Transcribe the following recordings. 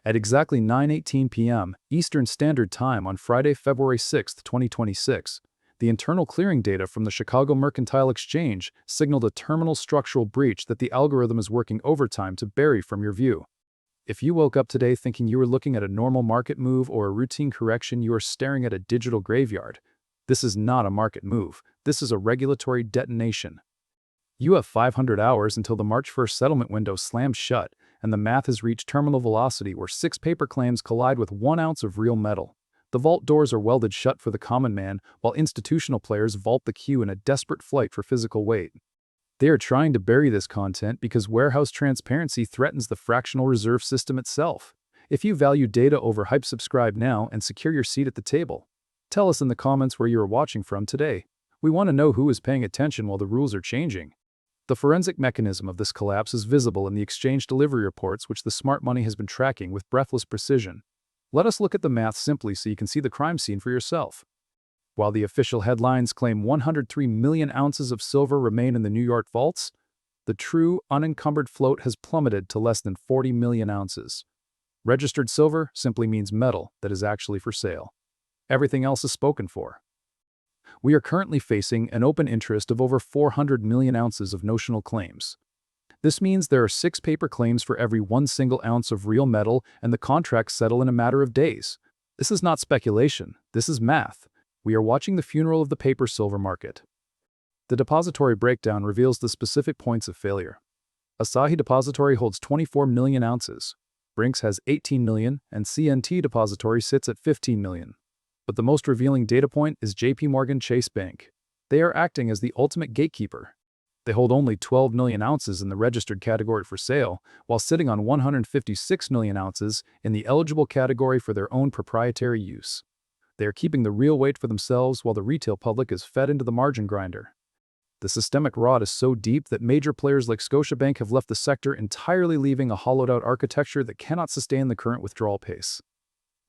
At exactly 9:18 p.m. Eastern Standard Time on Friday, February 6, 2026, the internal clearing data from the Chicago Mercantile Exchange signaled a terminal structural breach that the algorithm is working overtime to bury from your view. If you woke up today thinking you were looking at a normal market move or a routine correction, you are staring at a digital graveyard. This is not a market move. This is a regulatory detonation. You have 500 hours until the March 1st settlement window slams shut, and the math has reached terminal velocity where 6 paper claims collide with 1 ounce of real metal. The vault doors are welded shut for the common man, while institutional players vault the queue in a desperate flight for physical weight. They are trying to bury this content because warehouse transparency threatens the fractional reserve system itself. If you value data over hype, subscribe now and secure your seat at the table. Tell us in the comments where you are watching from today. We want to know who is paying attention while the rules are changing. The forensic mechanism of this collapse is visible in the exchange delivery reports, which the smart money has been tracking with breathless precision. Let us look at the math simply so you can see the crime scene for yourself. While the official headlines claim 103 million ounces of silver remain in the New York vaults, the true, unencumbered float has plummeted to less than 40 million ounces. Registered silver simply means metal that is actually for sale. Everything else is spoken for. We are currently facing an open interest of over 400 million ounces of notional claims. This means there are 6 paper claims for every 1 single ounce of real metal, and the contracts settle in a matter of days. This is not speculation, this is math. We are watching the funeral of the paper silver market. The depository breakdown reveals the specific points of failure. Asahi Depository holds 24 million ounces, Brinks has 18 million, and CNT Depository sits at 15 million. But the most revealing data point is JP Morgan Chase Bank. They are acting as the ultimate gatekeeper. They hold only 12 million ounces in the registered category for sale, while sitting on 156 million ounces in the eligible category for their own proprietary use. They are keeping the real weight for themselves while the retail public is fed into the margin grinder. The systemic rot is so deep that major players like Scotiabank have left the sector entirely, leaving a hollowed-out architecture that cannot sustain the current withdrawal pace.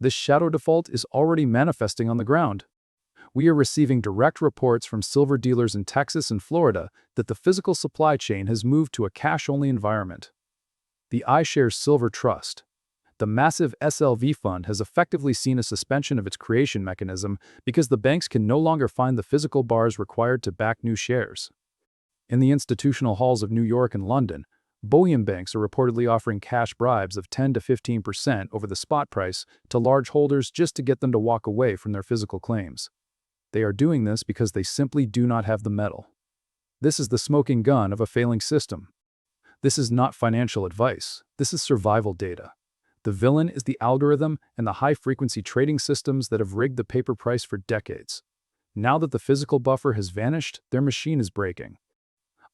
This shadow default is already manifesting on the ground. We are receiving direct reports from silver dealers in Texas and Florida that the physical supply chain has moved to a cash-only environment. The iShares Silver Trust, the massive SLV fund, has effectively seen a suspension of its creation mechanism because the banks can no longer find the physical bars required to back new shares. In the institutional halls of New York and London, bullion banks are reportedly offering cash bribes of 10 to 15% over the spot price to large holders just to get them to walk away from their physical claims. They are doing this because they simply do not have the metal. This is the smoking gun of a failing system. This is not financial advice. This is survival data. The villain is the algorithm and the high-frequency trading systems that have rigged the paper price for decades. Now that the physical buffer has vanished, their machine is breaking.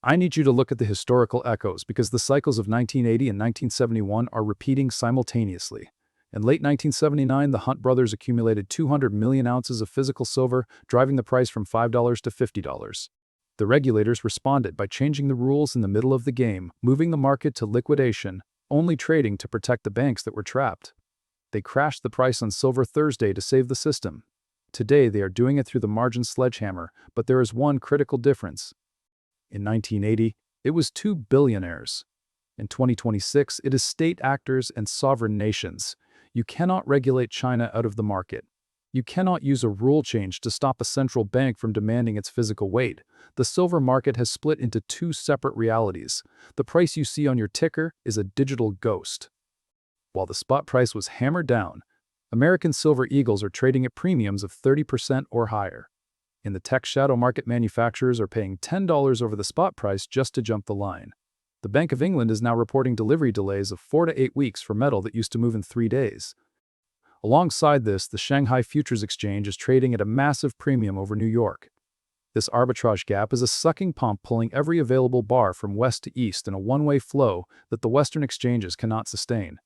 I need you to look at the historical echoes because the cycles of 1980 and 1971 are repeating simultaneously. In late 1979, the Hunt brothers accumulated 200 million ounces of physical silver, driving the price from $5 to $50. The regulators responded by changing the rules in the middle of the game, moving the market to liquidation, only trading to protect the banks that were trapped. They crashed the price on Silver Thursday to save the system. Today, they are doing it through the margin sledgehammer, but there is one critical difference. In 1980, it was 2 billionaires. In 2026, it is state actors and sovereign nations. You cannot regulate China out of the market. You cannot use a rule change to stop a central bank from demanding its physical weight. The silver market has split into 2 separate realities. The price you see on your ticker is a digital ghost. While the spot price was hammered down, American silver eagles are trading at premiums of 30% or higher. In the tech shadow market, manufacturers are paying $10 over the spot price just to jump the line. The Bank of England is now reporting delivery delays of 4 to 8 weeks for metal that used to move in 3 days. Alongside this, the Shanghai Futures Exchange is trading at a massive premium over New York. This arbitrage gap is a sucking pump pulling every available bar from west to east in a one-way flow that the Western exchanges cannot sustain.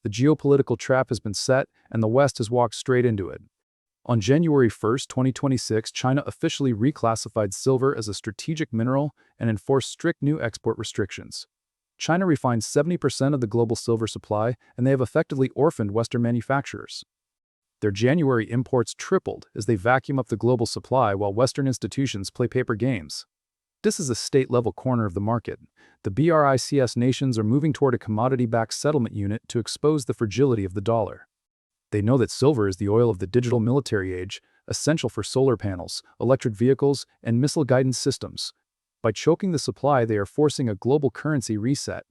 The geopolitical trap has been set, and the West has walked straight into it. On January 1, 2026, China officially reclassified silver as a strategic mineral and enforced strict new export restrictions. China refines 70% of the global silver supply, and they have effectively orphaned Western manufacturers. Their January imports tripled as they vacuum up the global supply while Western institutions play paper games. This is a state-level corner of the market. The BRICS nations are moving toward a commodity-backed settlement unit to expose the fragility of the dollar. They know that silver is the oil of the digital military age, essential for solar panels, electric vehicles, and missile guidance systems. By choking the supply, they are forcing a global currency reset.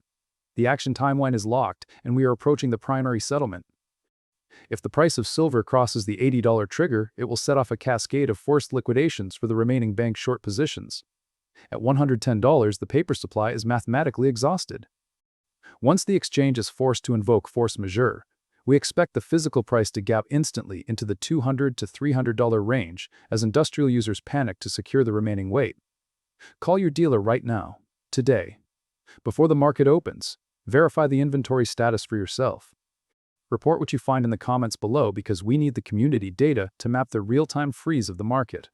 The action timeline is locked, and we are approaching the primary settlement. If the price of silver crosses the $80 trigger, it will set off a cascade of forced liquidations for the remaining bank short positions. At $110, the paper supply is mathematically exhausted. Once the exchange is forced to invoke force majeure, we expect the physical price to gap instantly into the $200 to $300 range as industrial users panic to secure the remaining weight. Call your dealer right now, today. Before the market opens, verify the inventory status for yourself. Report what you find in the comments below because we need the community data to map the real-time freeze of the market.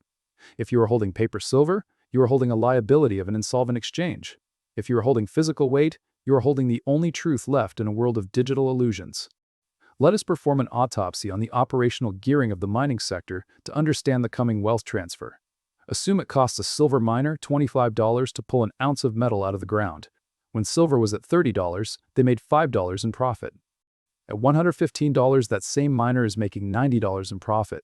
If you are holding paper silver, you are holding a liability of an insolvent exchange. If you are holding physical weight, you are holding the only truth left in a world of digital illusions. Let us perform an autopsy on the operational gearing of the mining sector to understand the coming wealth transfer. Assume it costs a silver miner $25 to pull an ounce of metal out of the ground. When silver was at $30, they made $5 in profit. At $115, that same miner is making $90 in profit.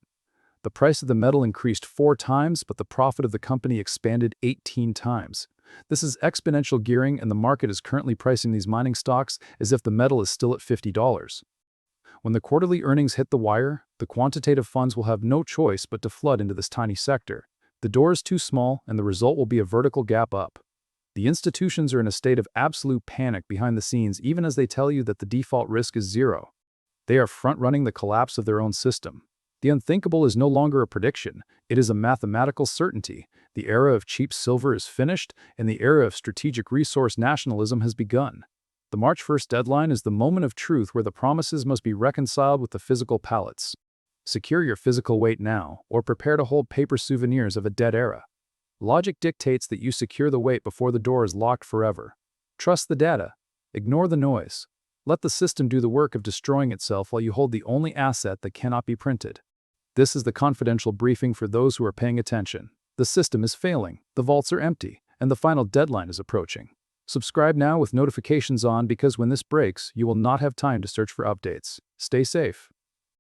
The price of the metal increased 4 times, but the profit of the company expanded 18 times. This is exponential gearing, and the market is currently pricing these mining stocks as if the metal is still at $50. When the quarterly earnings hit the wire, the quantitative funds will have no choice but to flood into this tiny sector. The door is too small, and the result will be a vertical gap up. The institutions are in a state of absolute panic behind the scenes even as they tell you that the default risk is zero. They are front-running the collapse of their own system. The unthinkable is no longer a prediction, it is a mathematical certainty. The era of cheap silver is finished, and the era of strategic resource nationalism has begun. The March 1st deadline is the moment of truth where the promises must be reconciled with the physical pallets. Secure your physical weight now, or prepare to hold paper souvenirs of a dead era. Logic dictates that you secure the weight before the door is locked forever. Trust the data. Ignore the noise. Let the system do the work of destroying itself while you hold the only asset that cannot be printed. This is the confidential briefing for those who are paying attention. The system is failing, the vaults are empty, and the final deadline is approaching. Subscribe now with notifications on because when this breaks, you will not have time to search for updates. Stay safe.